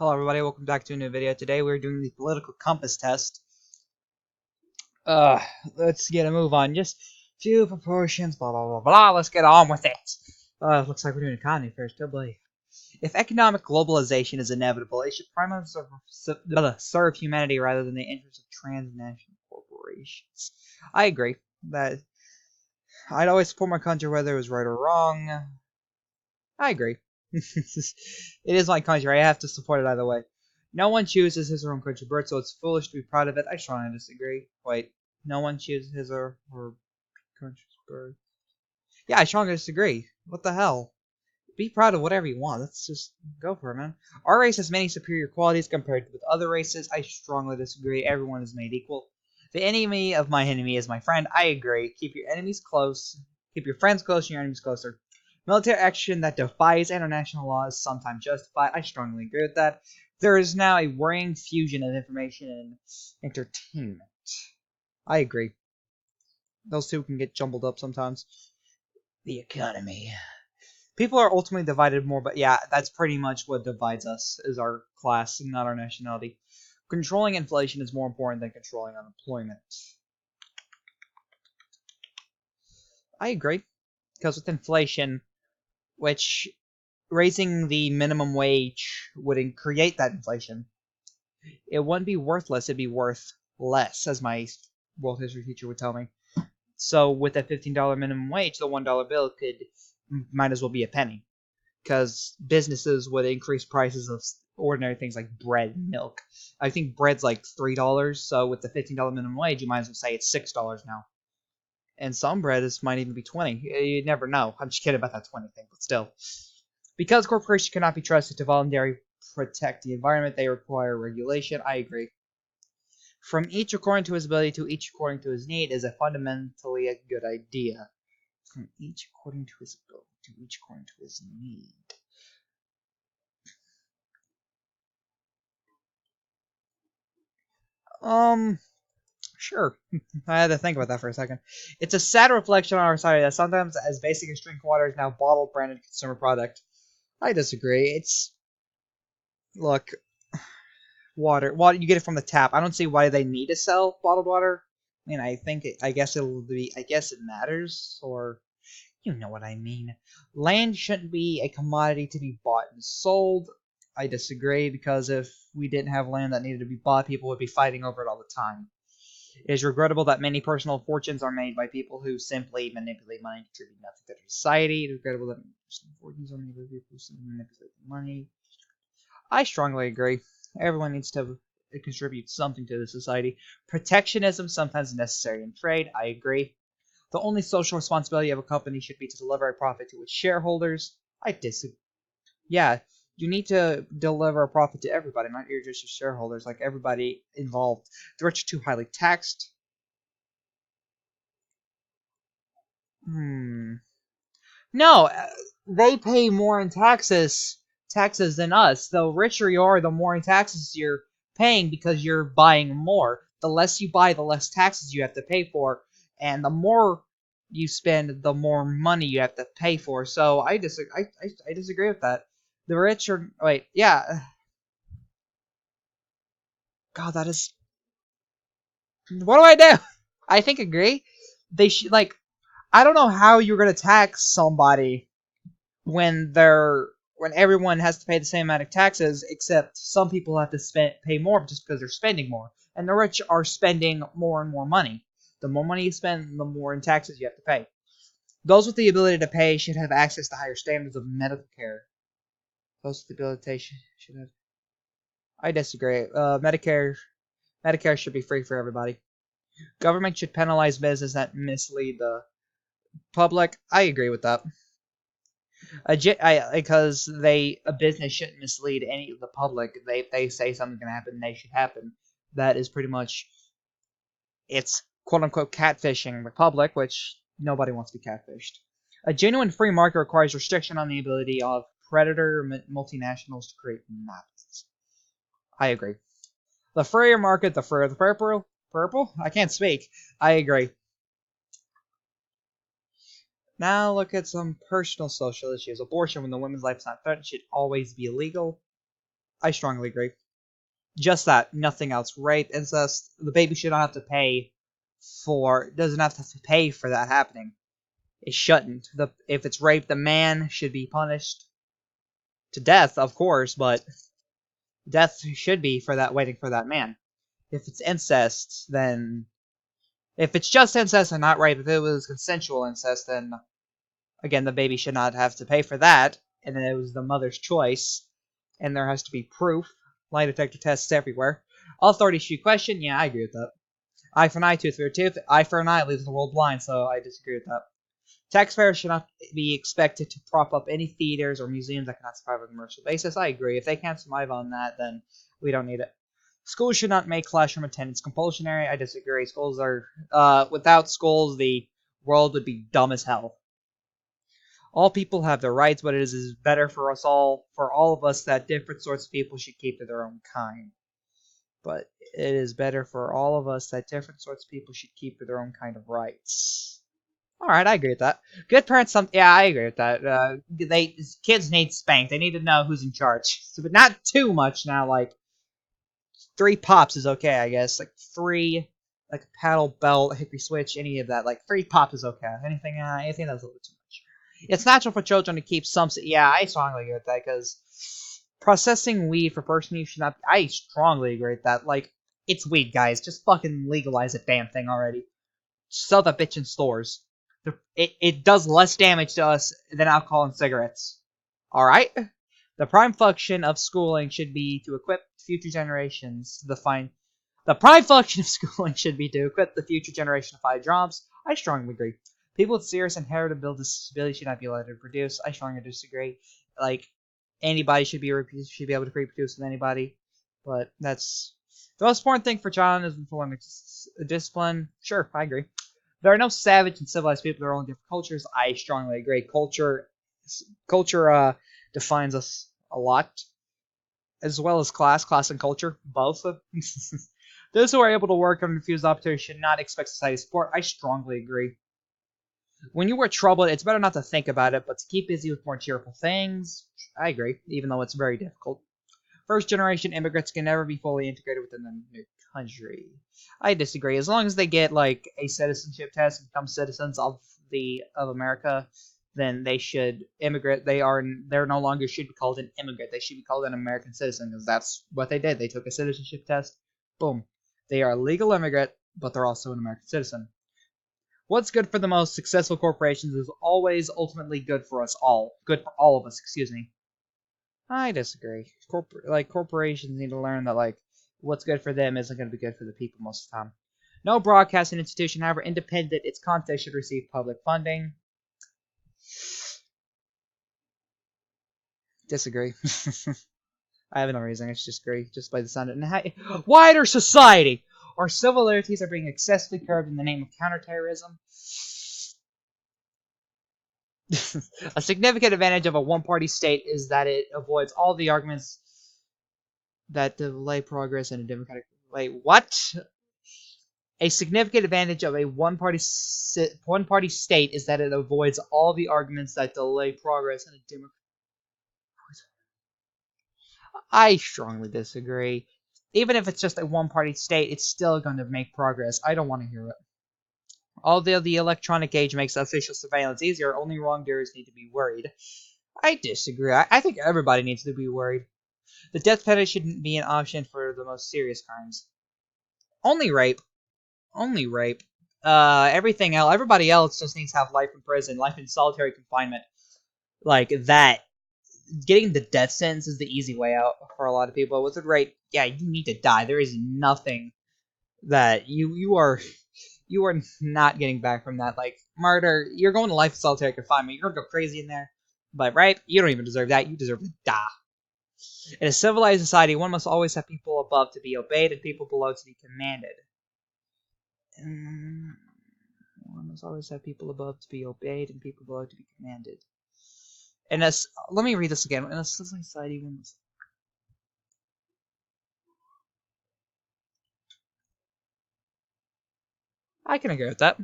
Hello everybody, welcome back to a new video. Today we're doing the political compass test. Let's get a move on. Just few proportions, blah blah blah blah. Let's get on with it. Looks like we're doing economy first. Oh boy. If economic globalization is inevitable, it should primarily serve humanity rather than the interests of transnational corporations. I agree that I'd always support my country whether it was right or wrong. I agree. It is my country. I have to support it either way. No one chooses his or her own country birth, so it's foolish to be proud of it. I strongly disagree. Wait, no one chooses his or her country's birth. Yeah, I strongly disagree. What the hell? Be proud of whatever you want. Let's just go for it, man. Our race has many superior qualities compared with other races. I strongly disagree. Everyone is made equal. The enemy of my enemy is my friend. I agree. Keep your enemies close. Keep your friends close and your enemies closer. Military action that defies international law is sometimes justified. I strongly agree with that. There is now a worrying fusion of information and entertainment. I agree. Those two can get jumbled up sometimes. The economy. People are ultimately divided more, but yeah, that's pretty much what divides us, is our class, not our nationality. Controlling inflation is more important than controlling unemployment. I agree, because with inflation, which raising the minimum wage would create that inflation, it wouldn't be worthless, it'd be worth less, as my world history teacher would tell me. So with a $15 minimum wage, the $1 bill might as well be a penny, because businesses would increase prices of ordinary things like bread and milk. I think bread's like $3, so with the $15 minimum wage, you might as well say it's $6 now. And some bread might even be 20. You never know. I'm just kidding about that 20 thing, but still. Because corporations cannot be trusted to voluntarily protect the environment, they require regulation. I agree. From each according to his ability to each according to his need is a fundamentally a good idea. From each according to his ability to each according to his need. Sure. I had to think about that for a second. It's a sad reflection on our society that sometimes as basic as drinking water is now bottled branded consumer product. I disagree. It's look, water you get it from the tap. I don't see why they need to sell bottled water. I mean, I guess it'll be I guess it matters, or you know what I mean. Land shouldn't be a commodity to be bought and sold. I disagree, because if we didn't have land that needed to be bought, people would be fighting over it all the time. It is regrettable that many personal fortunes are made by people who simply manipulate money and contribute nothing to society. It is regrettable that many personal fortunes are made by people who simply manipulate money. I strongly agree. Everyone needs to contribute something to the society. Protectionism sometimes is necessary in trade. I agree. The only social responsibility of a company should be to deliver a profit to its shareholders. I disagree. Yeah, you need to deliver a profit to everybody, not just your shareholders, like everybody involved. The rich are too highly taxed. No, they pay more in taxes than us. The richer you are, the more in taxes you're paying, because you're buying more. The less you buy, the less taxes you have to pay for, and the more you spend, the more money you have to pay for. So I disagree. I disagree with that. The rich are wait, yeah. God, that is what do I do? I think agree. They should like. I don't know how you're gonna tax somebody when everyone has to pay the same amount of taxes, except some people have to pay more just because they're spending more, and the rich are spending more and more money. The more money you spend, the more in taxes you have to pay. Those with the ability to pay should have access to higher standards of medical care. Those with the ability should have. I disagree. Medicare should be free for everybody. Government should penalize business that mislead the public. I agree with that. Because a business shouldn't mislead any of the public. They say something's gonna happen, they should happen. That is pretty much it's quote unquote catfishing the public, which nobody wants to be catfished. A genuine free market requires restriction on the ability of predator multinationals to create monopolies. I agree. The freer market, the freer the purple. Purple? I can't speak. I agree. Now look at some personal social issues. Abortion, when the woman's life is not threatened, should always be illegal. I strongly agree. Just that, nothing else. Rape, incest, the baby should not have to pay doesn't have to pay for that happening. It shouldn't. If it's rape, the man should be punished to death, of course, but death should be for that, waiting for that man. If it's incest, then if it's just incest and not rape, if it was consensual incest, then again the baby should not have to pay for that, and then it was the mother's choice, and there has to be proof. Lie detector tests everywhere. All authorities should question. Yeah, I agree with that. Eye for an eye, tooth for a tooth. Eye for an eye leaves the world blind, so I disagree with that. Taxpayers should not be expected to prop up any theaters or museums that cannot survive on a commercial basis. I agree. If they can't survive on that, then we don't need it. Schools should not make classroom attendance compulsory. I disagree. Schools are without schools, the world would be dumb as hell. All people have their rights, but it is better for us all, for all of us, that different sorts of people should keep to their own kind. But it is better for all of us that different sorts of people should keep to their own kind of rights. All right, I agree with that. Good parents, yeah, I agree with that. Kids need spanked. They need to know who's in charge, but not too much now. Like 3 pops is okay, I guess. Like 3, like a paddle belt, a hickory switch, any of that. Like 3 pops is okay. Anything that's a little too much. It's natural for children to keep some. Yeah, I strongly agree with that because processing weed for personal use should not. I strongly agree with that. Like it's weed, guys. Just fucking legalize the damn thing already. Sell that bitch in stores. It does less damage to us than alcohol and cigarettes. Alright? The prime function of schooling should be to equip future generations to define. The prime function of schooling should be to equip the future generation to find jobs. I strongly agree. People with serious inheritable disability should not be allowed to reproduce. I strongly disagree. Like, anybody should be able to reproduce with anybody. But that's the most important thing for John is informing discipline. Sure, I agree. There are no savage and civilized people. They're all in different cultures. I strongly agree. Culture defines us a lot, as well as class and culture, both. Those who are able to work on refused opportunity should not expect society support. I strongly agree. When you are troubled, it's better not to think about it, but to keep busy with more cheerful things. I agree, even though it's very difficult. First generation immigrants can never be fully integrated within the new country. I disagree. As long as they get like a citizenship test and become citizens of America, then they should immigrate. They're no longer should be called an immigrant. They should be called an American citizen because that's what they did. They took a citizenship test. Boom. They are a legal immigrant, but they're also an American citizen. What's good for the most successful corporations is always ultimately good for us all. Good for all of us, excuse me. I disagree. Corporations need to learn that what's good for them isn't going to be good for the people most of the time. No broadcasting institution, however independent its content, should receive public funding. Disagree. I have no reason. It's just great, just by the sound of it. Wider society. Our civil liberties are being excessively curbed in the name of counterterrorism. A significant advantage of a one-party state is that it avoids all the arguments that delay progress in a democratic way. What? A significant advantage of a one-party state is that it avoids all the arguments that delay progress in a democratic. I strongly disagree. Even if it's just a one-party state, it's still going to make progress. I don't want to hear it. Although the electronic age makes official surveillance easier, only wrongdoers need to be worried. I disagree. I think everybody needs to be worried. The death penalty shouldn't be an option for the most serious crimes. Only rape. Only rape. Everything else, everybody else just needs to have life in prison, life in solitary confinement. Like that. Getting the death sentence is the easy way out for a lot of people. With the rape, yeah, you need to die. There is nothing that you are not getting back from that. Like murder, you're going to life in solitary confinement. You're gonna go crazy in there. But rape, you don't even deserve that. You deserve to die. In a civilized society, one must always have people above to be obeyed and people below to be commanded. One must always have people above to be obeyed and people below to be commanded. And let me read this again. In a society, one must. I can agree with that.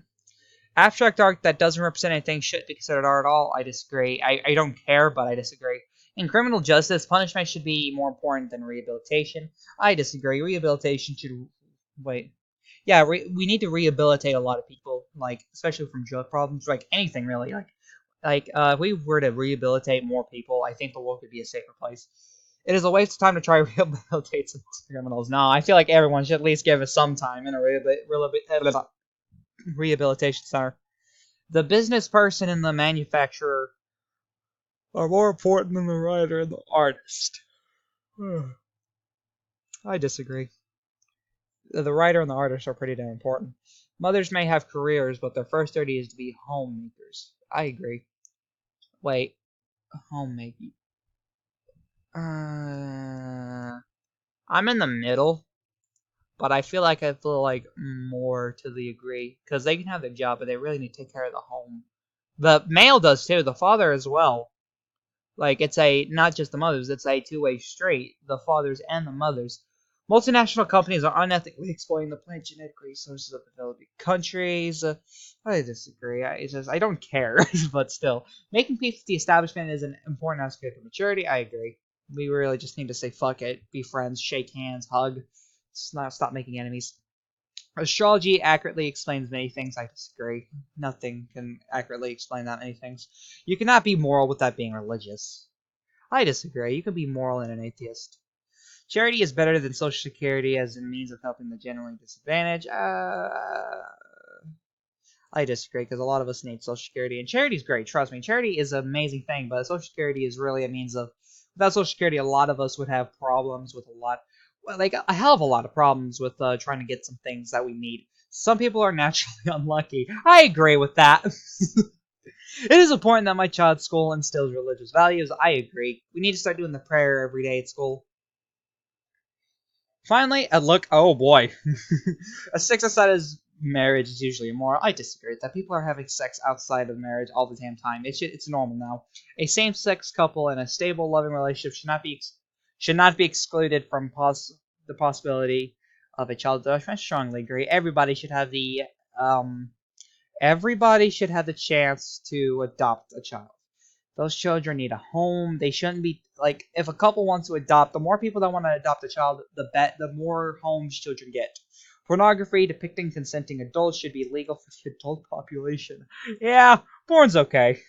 Abstract art that doesn't represent anything shouldn't be considered art at all. I disagree. I don't care, but I disagree. In criminal justice, punishment should be more important than rehabilitation. I disagree. Rehabilitation should wait. Yeah, we need to rehabilitate a lot of people, like especially from drug problems, like anything really. If we were to rehabilitate more people, I think the world could be a safer place. It is a waste of time to try to rehabilitate some criminals. No, I feel like everyone should at least give us some time in a rehabilitation center. The business person and the manufacturer are more important than the writer and the artist. I disagree. The writer and the artist are pretty damn important. Mothers may have careers, but their first duty is to be homemakers. I agree. Wait, homemaking. I'm in the middle, but I feel like more to the agree because they can have their job, but they really need to take care of the home. The male does too. The father as well. Like it's a not just the mothers, it's a two-way street. The fathers and the mothers. Multinational companies are unethically exploiting the plant genetic resources of developing countries. I disagree. I don't care, but still, making peace with the establishment is an important aspect of maturity. I agree. We really just need to say fuck it, be friends, shake hands, hug, stop making enemies. Astrology accurately explains many things. I disagree. Nothing can accurately explain that many things. You cannot be moral without being religious. I disagree. You can be moral and an atheist. Charity is better than Social Security as a means of helping the generally disadvantaged. I disagree because a lot of us need Social Security, and charity is great. Trust me, charity is an amazing thing, but Social Security is really a means of. Without Social Security, a lot of us would have problems with like a hell of a lot of problems with trying to get some things that we need. Some people are naturally unlucky. I agree with that. It is important that my child's school instills religious values. I agree. We need to start doing the prayer every day at school. Finally, a look. Oh boy, a sex outside of marriage is usually immoral. I disagree with that. People are having sex outside of marriage all the damn time. It's normal now. A same-sex couple in a stable, loving relationship should not be excluded from the possibility of a child. I strongly agree. Everybody should have the chance to adopt a child. Those children need a home. They shouldn't be like if a couple wants to adopt, the more people that want to adopt a child, the more homes children get. Pornography depicting consenting adults should be legal for the adult population. Yeah, porn's okay.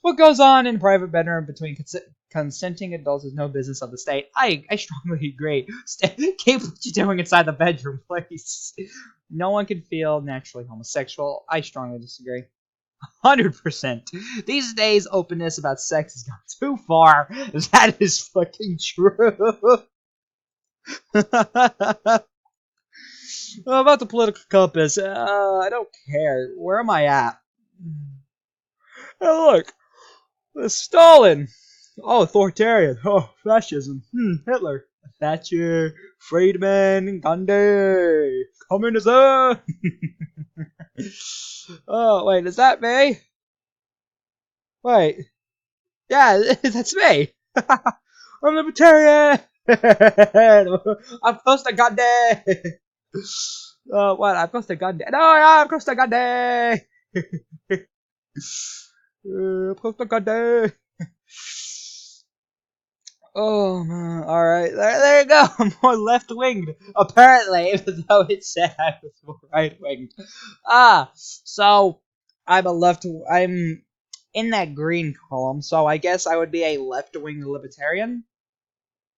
What goes on in a private bedroom between consenting adults is no business of the state. I strongly agree. Keep what you're doing inside the bedroom, please. No one can feel naturally homosexual. I strongly disagree. 100%. These days, openness about sex has gone too far. That is fucking true. About the political compass, I don't care. Where am I at? Oh, look. Stalin. Oh, authoritarian. Oh, fascism. Hitler. Thatcher. Friedman. Gandhi. Communism. Oh, wait, is that me? Wait. Yeah, that's me. I'm libertarian. I'm close to Gandhi. What? I'm close to Gandhi. No, I'm close to Gandhi. I'm close to Gandhi. Oh man! All right, there you go. I'm more left-winged, apparently, even though it said I was more right-winged. So I'm in that green column, so I guess I would be a left-wing libertarian,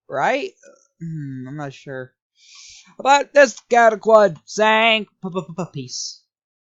right? I'm not sure. But this Gadaquad saying peace.